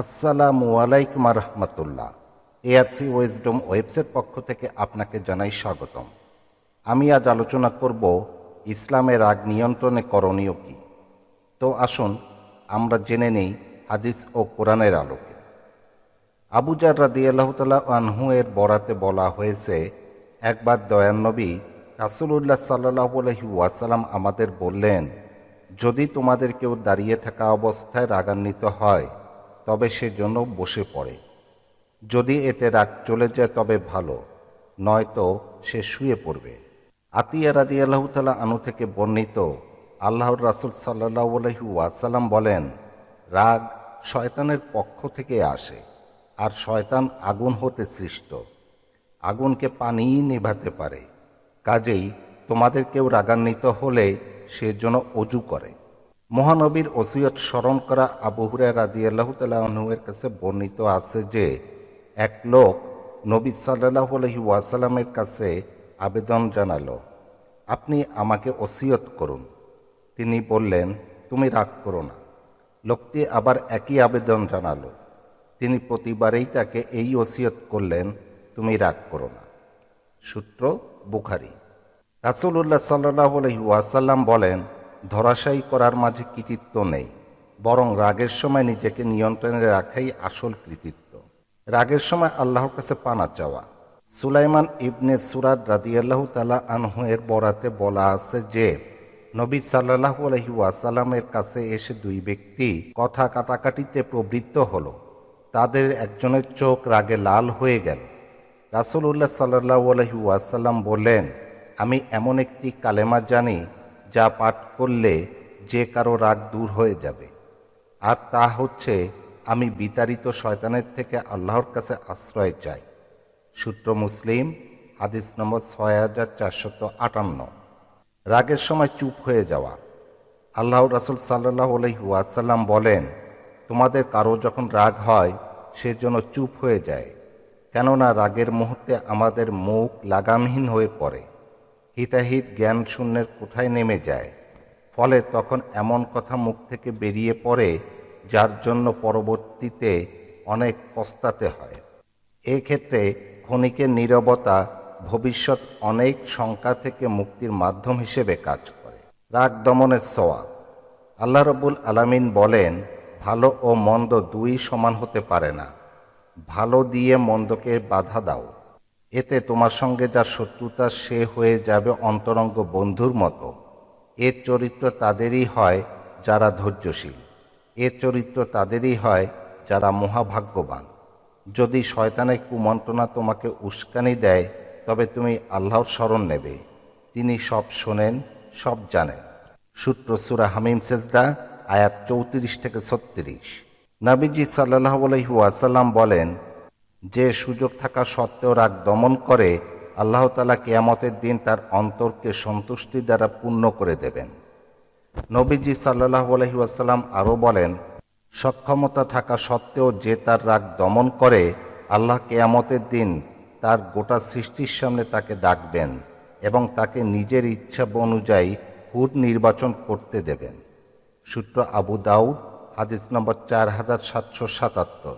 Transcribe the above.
আসসালামু আলাইকুম রহমতুল্লাহ। ARC wisdom ওয়েবসের পক্ষ থেকে আপনাকে জানাই স্বাগতম। আমি আজ আলোচনা করব ইসলামের রাগ নিয়ন্ত্রণে করণীয় কী। তো আসুন আমরা জেনে নেই হাদিস ও কোরআনের আলোকে। আবু জার রাদিয়াল্লাহু তাআলা আনহু এর বরাতে বলা হয়েছে, একবার দয়ার নবী রাসূলুল্লাহ সাল্লাল্লাহু আলাইহি ওয়াসাল্লাম আমাদের বললেন, যদি তোমাদের কেউ দাঁড়িয়ে থাকা অবস্থায় রাগান্বিত হয় তবে সেজন্য বসে পড়ে। যদি এতে রাগ চলে যায় তবে ভালো, নয়তো সে শুয়ে পড়বে। আতিয়া রাদিয়াল্লাহু তাআলা আনহু থেকে বর্ণিত, আল্লাহর রাসূল সাল্লাল্লাহু আলাইহি ওয়াসাল্লাম বলেন, রাগ শয়তানের পক্ষ থেকে আসে, আর শয়তান আগুন হতে সৃষ্ট। আগুনকে পানিই নেভাতে পারে। কাজেই তোমাদের কেউ রাগান্বিত হলে সে যেন অজু করে। মহানবীর ওসিয়ত স্মরণ করা আবু হুরায়রা রাদিয়াল্লাহু তাআলা আনহু এর কাছে বর্ণিত আছে যে, এক লোক নবী সাল্লাল্লাহু আলাইহি ওয়াসাল্লামের কাছে আবেদন জানালো, আপনি আমাকে ওসিয়ত করুন। তিনি বললেন, তুমি রাগ করো না। লোকটি আবার একই আবেদন জানালো। তিনি প্রতিবারেই তাকে এই ওসিয়ত করলেন, তুমি রাগ করো না। সূত্র বুখারী। রাসূলুল্লাহ সাল্লাল্লাহু আলাইহি ওয়াসাল্লাম বলেন, ধরাশায়ী করার মাঝে কৃতিত্ব নেই, বরং রাগের সময় নিজেকে নিয়ন্ত্রণে রাখাই আসল কৃতিত্ব। রাগের সময় আল্লাহর কাছে পানা চাওয়া। সুলাইমান ইবনে সুরাদ রাদিয়াল্লাহু তাআলা আনহু এর বরাতে বলা আছে যে, নবী সাল্লাল্লাহু আলাইহি ওয়াসাল্লামের কাছে এসে দুই ব্যক্তি কথা কাটাকাটিতে প্রবৃত্ত হলো। তাদের একজনের চোখ রাগে লাল হয়ে গেল। রাসূলুল্লাহ সাল্লাল্লাহু আলাইহি ওয়াসাল্লাম বললেন, আমি এমন একটি কালেমা জানি যা পাঠ করলে যে কারো রাগ দূর হয়ে যাবে, আর তা হচ্ছে, আমি বিতাড়িত শয়তানের থেকে আল্লাহর কাছে আশ্রয় চাই। সূত্র মুসলিম, হাদিস নম্বর 6458। রাগের সময় চুপ হয়ে যাওয়া। আল্লাহর রাসূল সাল্লাল্লাহু আলাইহি ওয়াসাল্লাম বলেন, তোমাদের কারো যখন রাগ হয় সে যেন চুপ হয়ে যায়, কেননা রাগের মুহূর্তে আমাদের মুখ লাগামহীন হয়ে পড়ে, হিতাহিত জ্ঞান শূন্যের কোঠায় নেমে যায়। ফলে তখন এমন কথা মুখ থেকে বেরিয়ে পড়ে যার জন্য পরবর্তীতে অনেক পস্তাতে হয়। এক্ষেত্রে ক্ষণিকের নীরবতা ভবিষ্যৎ অনেক শঙ্কা থেকে মুক্তির মাধ্যম হিসেবে কাজ করে। রাগ দমনের সওয়াব। আল্লাহ রাব্বুল আলামিন বলেন, ভালো ও মন্দ দুই সমান হতে পারে না। ভালো দিয়ে মন্দকে বাধা দাও, এতে তোমার সঙ্গে যার শত্রুতা সে হয়ে যাবে অন্তরঙ্গ বন্ধুর মতো। এর চরিত্র তাদেরই হয় যারা ধৈর্যশীল। এর চরিত্র তাদেরই হয় যারা মহাভাগ্যবান। যদি শয়তানের কুমন্ত্রণা তোমাকে উস্কানি দেয় তবে তুমি আল্লাহর শরণ নেবে, তিনি সব শোনেন, সব জানেন। সূত্র সূরা হামিম সেজদা, আয়াত 34 থেকে 36। নবীজি সাল্লাল্লাহু আলাইহি ওয়াসাল্লাম বলেন, যে সুযোগ থাকা সত্ত্বেও রাগ দমন করে, আল্লাহ তাআলা কিয়ামতের দিন তার অন্তরকে সন্তুষ্টি দ্বারা পূর্ণ করে দেবেন। নবীজি সাল্লাল্লাহু আলাইহি ওয়াসাল্লাম আরও বলেন, সক্ষমতা থাকা সত্ত্বেও যে তার রাগ দমন করে, আল্লাহ কিয়ামতের দিন তার গোটা সৃষ্টির সামনে তাকে ডাকবেন এবং তাকে নিজের ইচ্ছা অনুযায়ী হুর নির্বাচন করতে দেবেন। সূত্র আবু দাউদ, হাদিস নম্বর 4777।